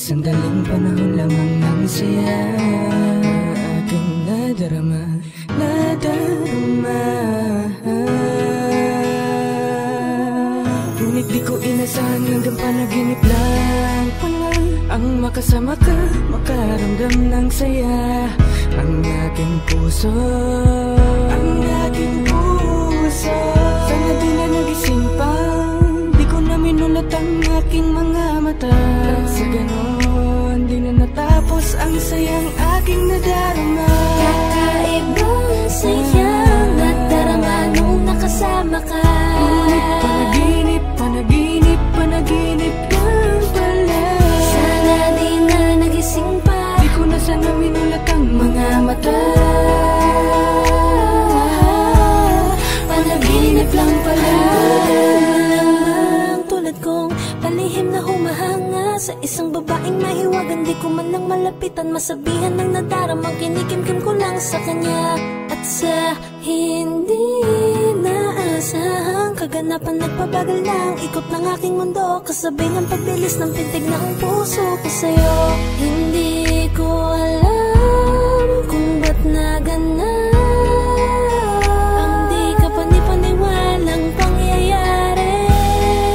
Sandaling panahon lamang ng saya aking nadarama, nadarama. Ngunit di ko inasahan hanggang panaginip lang pala ang makasama ka, makaramdam ng saya. Ang aking puso, ang aking puso, sana di na nagising pa. Di ko na minulat ang aking mga mata. Sa ganon, di na natapos ang sayang aking nadarama. Kakaibang sayang nadarama nung nakasama ka. Ngunit panaginip, panaginip, panaginip lang pala. Sana di na nagising pa. Di ko na sana minulat ang mga mata. Panaginip lang pala. Lamang tulad kong palihim na humahanga sa isang babaeng mahiwagan. Di ko man lang malapitan, masabihan ng nadaramang kinikimkim ko lang sa kanya. At sa hindi naasahang kaganapan, nagpabagal ng ikot ng aking mundo, kasabay ng pagbilis ng pintig ng puso ko sa'yo. Hindi ko alam kung ba't naganap ang di ka panipaniwalang pangyayari.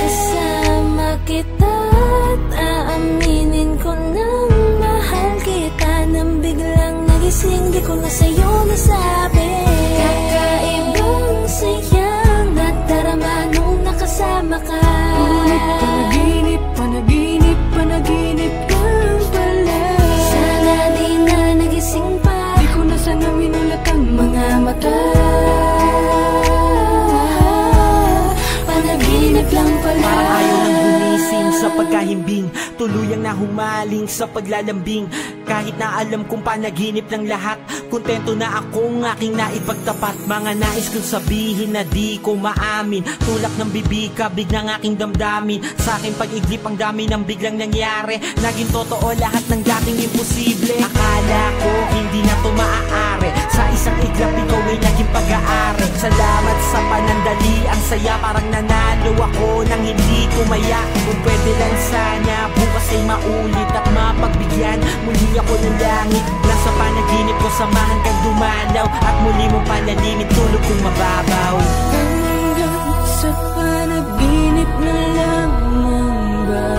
Kasama kita't aaminin ko nang mahal kita. Nang biglang nagising, di ko na sa'yo nasabi. Kakaibang sayang nadarama nung nakasama ka. Ngunit panaginip, panaginip, panaginip lang pala. Sana di na nagising pa. Di ko na sana minulat ang mga mata. Panaginip lang pala. Parang ayaw nang gumising sa pagkahimbing, tuluyang na humaling sa paglalambing. Kahit na alam kong panaginip ng lahat, kontento na akong aking naipagtapat. Mga nais kong sabihin na di ko maamin, tulak ng bibig ka, biglang aking damdamin. Sa aking pag-iglip ang dami ng biglang nangyari. Naging totoo lahat ng dating imposible. Akala ko hindi na to maaari, sa isang iglap ikaw ay naging pag-aari. Salamat sa panandali, ang saya parang nanalo ako nang hindi tumaya. Kung pwede lang sana bukas ay maulit at mapagbigyan muli ako ng langit. Nasa panaginip ko, samahan kang dumalaw at muli mong palalimin tulog kong mababaw. Hanggang sa panaginip na lamang ba?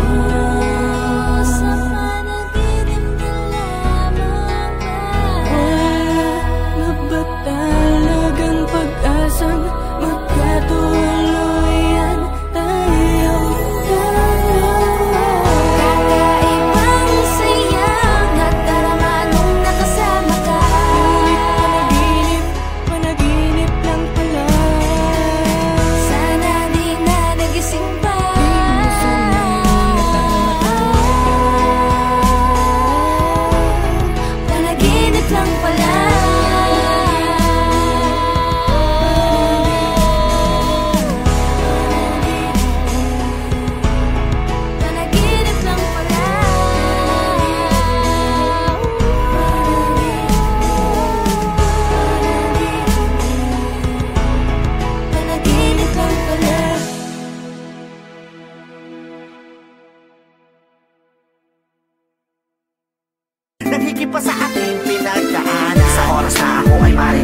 Sa panaginip na lamang ba? Wala na ba talagang pag-asang magkatuluyan tayong dalawa? Kakaibang sayang nadarama nung nakasama ka. Ngunit panaginip, panaginip lang pala. Sana di na nagising pa. Di mo sana minulat ang mata. Panaginip lang pala. Panaginip lang pala. Panaginip lang pala. Naghihigit pa sa ating pinagdaanan, sa oras na ako ay mari